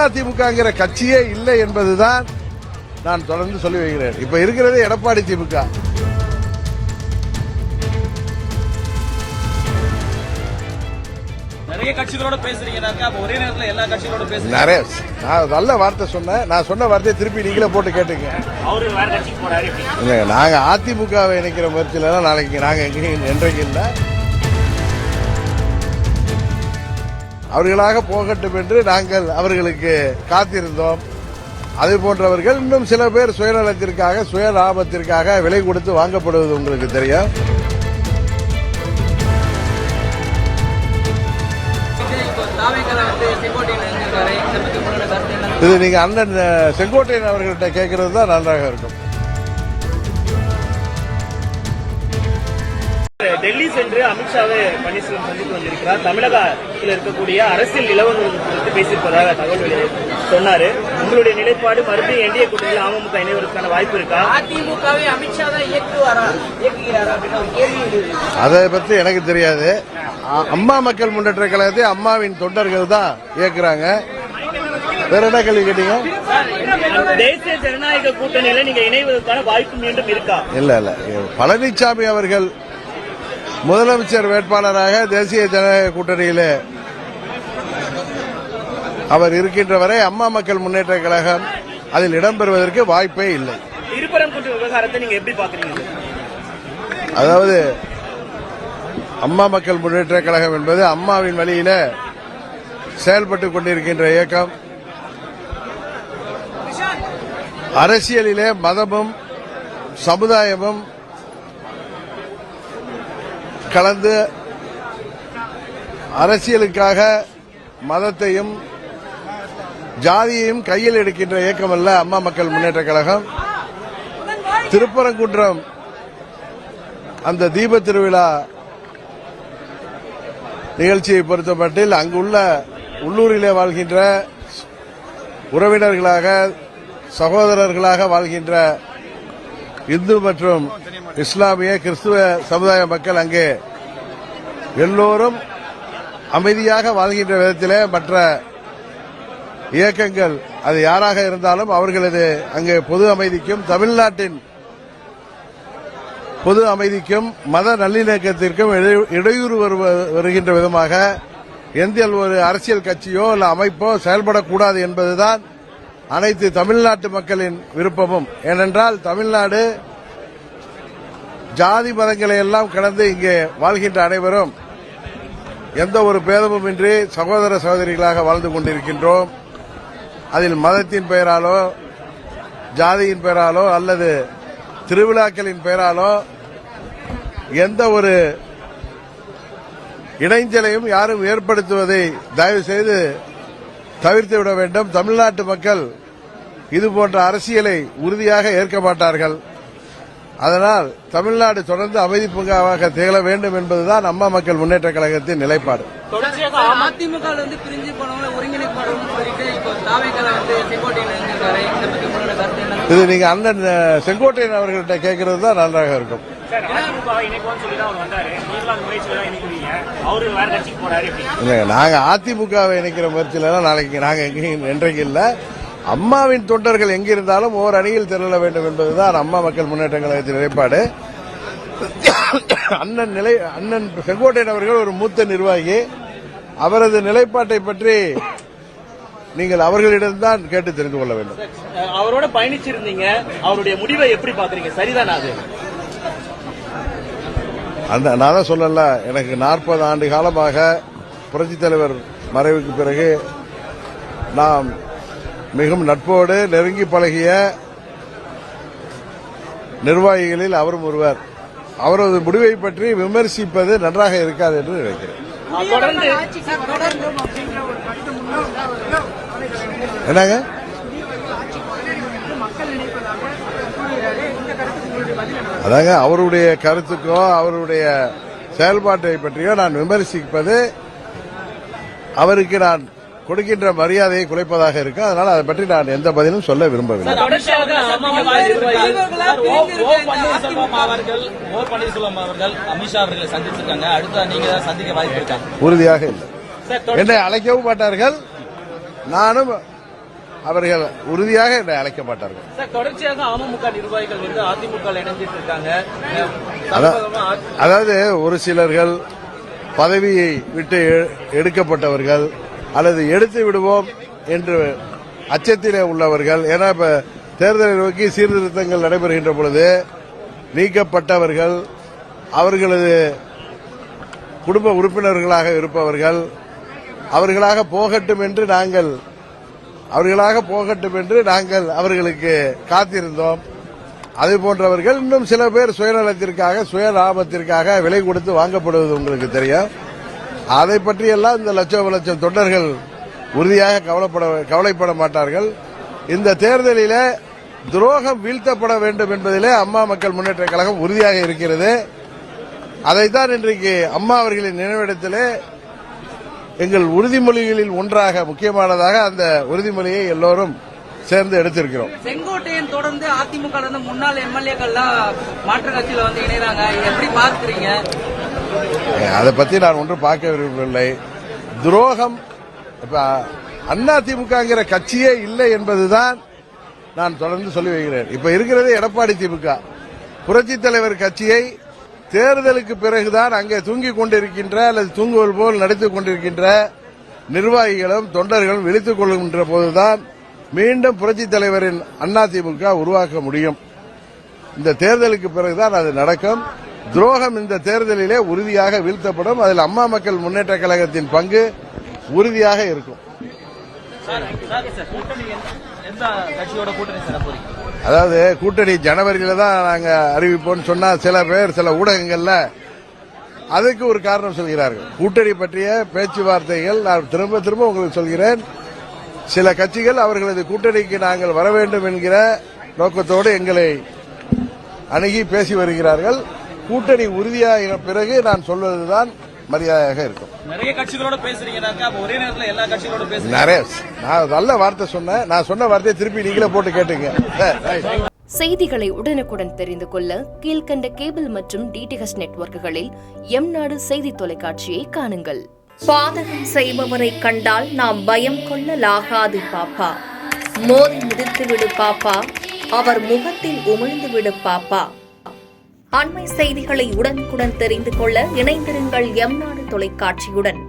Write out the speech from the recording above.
அதிமுகங்கிற கட்சியே இல்லை என்பதுதான் நான் தொடர்ந்து சொல்லி வருகிறேன். இப்ப இருக்கிறது எடப்பாடி திமுக. நிறைய கட்சிகளோட பேசுறீங்க, ஒரே நேரத்தில் எல்லா கட்சிகளோட பேசுறீங்க. நிறைய நான் நல்ல வார்த்தை சொன்னேன். நான் சொன்ன வார்த்தையை திருப்பி நீங்களே போட்டு கேட்டுங்க. அவரு வேற கட்சிக்கு போறாரு. நாங்க அதிமுகவை இணைக்கிற முயற்சியில நாளைக்கு நாங்க என்றைக்கு இல்லை. அவர்களாக போகட்டும் என்று நாங்கள் அவர்களுக்கு காத்திருந்தோம். அது போன்றவர்கள் இன்னும் சில பேர் சுயநலத்திற்காக சுய லாபத்திற்காக விலை கொடுத்து வாங்கப்படுவது உங்களுக்கு தெரியும். இது நீங்க அண்ணன் செங்கோட்டையன் அவர்கள்ட்ட கேட்கறது தான் நன்றாக இருக்கும். டெல்லி சென்று அமித்ஷாவை பன்னீர்செல்வம் சந்தித்து வந்திருக்கிறார். தமிழகத்தில் இருக்கக்கூடிய அரசியல் நிலவரங்கள் குறித்து பேசியிருப்பதாக தகவல் சொன்னாரு. உங்களுடைய நிலைப்பாடு மறுபடியும் என்டிஏ கூட்டணியில் அமமுக இணைவதற்கான வாய்ப்பு இருக்கா? அதிமுகவை அமித்ஷா தான் இயக்குகிறாரா? அதை பற்றி எனக்கு தெரியாது. அம்மா மக்கள் முன்னேற்ற கழகத்தை அம்மாவின் தொண்டர்கள் தான் இயக்குறாங்க. வேற என்ன கேள்வி கேட்டீங்க? தேசிய ஜனநாயக கூட்டணியில நீங்க இணைவதற்கான வாய்ப்பு மீண்டும் இருக்கா? இல்ல இல்ல, பழனிசாமி அவர்கள் முதலமைச்சர் வேட்பாளராக தேசிய ஜனநாயக கூட்டணியில் அவர் இருக்கின்ற வரை அம்மா மக்கள் முன்னேற்ற கழகம் அதில் இடம்பெறுவதற்கு வாய்ப்பே இல்லை. திருப்பரங்குன்றம் விவகாரத்தை நீங்க எப்படி பாக்குறீங்க? அதாவது அம்மா மக்கள் முன்னேற்ற கழகம் என்பது அம்மாவின் வழியில செயல்பட்டுக் கொண்டிருக்கின்ற இயக்கம். அரசியலிலே மதமும் சமுதாயமும் கலந்து அரசியலுக்காக மதத்தையும் ஜாதியையும் கையில் எடுக்கின்ற இயக்கம் அல்ல அம்மா மக்கள் முன்னேற்ற கழகம். திருப்பரங்குன்றம் அந்த தீப திருவிழா நிகழ்ச்சியை பொறுத்தமட்டில் அங்குள்ள உள்ளூரிலே வாழ்கின்ற உறவினர்களாக சகோதரர்களாக வாழ்கின்ற இந்து மற்றும் இஸ்லாமிய கிறிஸ்துவ சமுதாய மக்கள் அங்கே எல்லோரும் அமைதியாக வாழ்கின்ற விதத்திலே மற்ற இயக்கங்கள் அது யாராக இருந்தாலும் அவர்களது அங்கே பொது அமைதிக்கும் தமிழ்நாட்டின் பொது அமைதிக்கும் மத நல்லிணக்கத்திற்கும் இடையூறு வருகின்ற விதமாக எந்த ஒரு அரசியல் கட்சியோ அல்ல அமைப்போ செயல்படக்கூடாது என்பதுதான் அனைத்து தமிழ்நாட்டு மக்களின் விருப்பமும். ஏனென்றால் தமிழ்நாடு ஜாதி மதங்களை எல்லாம் கடந்து இங்கே வாழ்கின்ற அனைவரும் எந்த ஒரு பேதமும் இன்றி சகோதர சகோதரிகளாக வாழ்ந்து கொண்டிருக்கின்றோம். அதில் மதத்தின் பெயராலோ ஜாதியின் பெயராலோ அல்லது திருவிழாக்களின் பெயராலோ எந்த ஒரு இடைஞ்சலையும் யாரும் ஏற்படுத்துவதை தயவு செய்து தவிர்த்துவிட வேண்டும். தமிழ்நாட்டு மக்கள் இதுபோன்ற அரசியலை உறுதியாக ஏற்க மாட்டார்கள். அதனால் தமிழ்நாடு தொடர்ந்து அமைதி பூங்காவாக திகழ வேண்டும் என்பதுதான் அம்மா மக்கள் முன்னேற்ற கழகத்தின் நிலைப்பாடு. இது நீங்க அண்ணன் செங்கோட்டையன் அவர்கள்ட்ட கேட்கறது தான் நன்றாக இருக்கும். நாங்க அதிமுகவை இணைக்கிற முயற்சியில நாளைக்கு நாங்க என்றைக்கு இல்லை. அம்மாவின் தொண்டர்கள் எங்கிருந்தாலும் ஓர் அணியில் திரள வேண்டும் என்பதுதான் அம்மா மக்கள் முன்னேற்ற கழகத்தின் நிலைப்பாடு. அண்ணன் செங்கோட்டையன் அவர்கள் ஒரு மூத்த நிர்வாகி. அவரது நிலைப்பாட்டை பற்றி நீங்கள் அவர்களிடம்தான் கேட்டு தெரிந்து கொள்ள வேண்டும். அவரோட பயணிச்சிருந்தீங்க, அவருடைய முடிவை எப்படி பாக்குறீங்க? சரிதான் அது? நான் தான் சொல்லல, எனக்கு 40 ஆண்டு காலமாக புரட்சித் தலைவர் மறைவுக்கு பிறகு நாம் மிகவும் நட்போடு நெருங்கி பழகிய நிர்வாகிகளில் அவரும் ஒருவர். அவரது முடிவை பற்றி விமர்சிப்பது நன்றாக இருக்காது என்று நினைக்கிறேன். என்னங்க அதாங்க அவருடைய கருத்துக்கோ அவருடைய செயல்பாட்டை பற்றியோ நான் விமர்சிப்பது அவருக்கு நான் கொடுக்கின்ற மரியாதையை குலைப்பதாக இருக்கும். அதனால அதை பற்றி நான் எந்த பதிலும் சொல்ல விரும்பவில்லை. உறுதியாக இல்லை. என்னை அழைக்கவும் மாட்டார்கள், நானும் அவர்கள் உறுதியாக என்னை அழைக்க மாட்டார்கள். சார், தொடர்ச்சியாக அமமுக நிர்வாகிகள் வந்து அதிமுக இணைஞ்சிட்டு இருக்காங்க. அதாவது ஒரு சிலர்கள் பதவியை விட்டு எடுக்கப்பட்டவர்கள் அல்லது எடுத்து விடுவோம் என்று அச்சத்திலே உள்ளவர்கள். ஏன்னா இப்ப தேர்தலை நோக்கி சீர்திருத்தங்கள் நடைபெறுகின்ற பொழுது நீக்கப்பட்டவர்கள், அவர்களது குடும்ப உறுப்பினர்களாக இருப்பவர்கள் அவர்களாக போகட்டும் என்று நாங்கள் அவர்களுக்கு காத்திருந்தோம். அது போன்றவர்கள் இன்னும் சில பேர் சுயநலத்திற்காக சுயலாபத்திற்காக விலை கொடுத்து வாங்கப்படுவது உங்களுக்கு தெரியும். அதை பற்றியெல்லாம் இந்த லட்சம் தொண்டர்கள் உறுதியாக கவலைப்பட மாட்டார்கள். இந்த தேர்தலில் துரோகம் வீழ்த்தப்பட வேண்டும் என்பதிலே அம்மா மக்கள் முன்னேற்ற கழகம் உறுதியாக இருக்கிறது. அதைத்தான் இன்றைக்கு அம்மா அவர்களின் நினைவிடத்திலே எங்கள் உறுதிமொழிகளில் ஒன்றாக முக்கியமானதாக அந்த உறுதிமொழியை எல்லோரும் சேர்ந்து எடுத்திருக்கிறோம். செங்கோட்டையன் தொடர்ந்து அதிமுக முன்னாள் எம்எல்ஏக்கள்லாம் மாற்று கட்சியில வந்து இணைறாங்க, எப்படி பார்க்கிறீங்க? அதை பத்தி நான் ஒன்றும் பார்க்க விரும்பவில்லை. துரோகம் இப்ப அதிமுகங்கிற கட்சியே இல்லை என்பதுதான் நான் தொடர்ந்து சொல்லி வருகிறேன். இப்ப இருக்கிறது எடப்பாடி திமுக. புரட்சித் தலைவர் கட்சியை தேர்தலுக்கு பிறகுதான் அங்கே தூங்கிக் கொண்டிருக்கின்ற அல்லது தூங்குவது போல் நடித்துக் கொண்டிருக்கின்ற நிர்வாகிகளும் தொண்டர்களும் விழித்துக் கொள்கின்ற போதுதான் மீண்டும் புரட்சித் தலைவரின் அதிமுக உருவாக்க முடியும். இந்த தேர்தலுக்கு பிறகுதான் அது நடக்கும். துரோகம் இந்த தேர்தலிலே உறுதியாக வீழ்த்தப்படும். அதில் அம்மா மக்கள் முன்னேற்ற கழகத்தின் பங்கு உறுதியாக இருக்கும். அதாவது கூட்டணி ஜனவரியில தான் நாங்க அறிவிப்போம் சொன்னா சில ஊடகங்கள்ல அதுக்கு ஒரு காரணம் சொல்கிறார்கள். கூட்டணி பற்றிய பேச்சுவார்த்தைகள் நான் திரும்ப உங்களுக்கு சொல்கிறேன். சில கட்சிகள் அவர்களது கூட்டணிக்கு நாங்கள் வர வேண்டும் என்கிற நோக்கத்தோடு எங்களை அணுகி பேசி வருகிறார்கள். கூட்டணி உறுதியாக பிறகு நான் சொல்வதுதான் மரியாதையாக இருக்கும். நிறைய கட்சிகளோட பேசுறீங்க, ஒரே நேரத்தில் எல்லா கட்சிகளோட பேசுறீங்க. நிறைய நான் நல்ல வார்த்தை சொன்னேன். நான் சொன்ன வார்த்தையை திருப்பி நீங்களே போட்டு கேட்டுங்க. செய்திகளை உடனுக்குடன் தெரிந்து கொள்ள கீழ்கண்ட கேபிள் மற்றும் டிடிஎச் நெட்வொர்க்குகளில் எம்நாடு செய்தி தொலைக்காட்சியை காணுங்கள். பாதகம் செய்பவரை கண்டால் நாம் பயம் கொள்ளலாகாது பாப்பா. மோதி மிதித்துவிடு பாப்பா, அவர் முகத்தில் உமிழ்ந்துவிடு பாப்பா. அண்மை செய்திகளை உடனுக்குடன் தெரிந்து கொள்ள இணைந்திருங்கள் எம்நாடு தொலைக்காட்சியுடன்.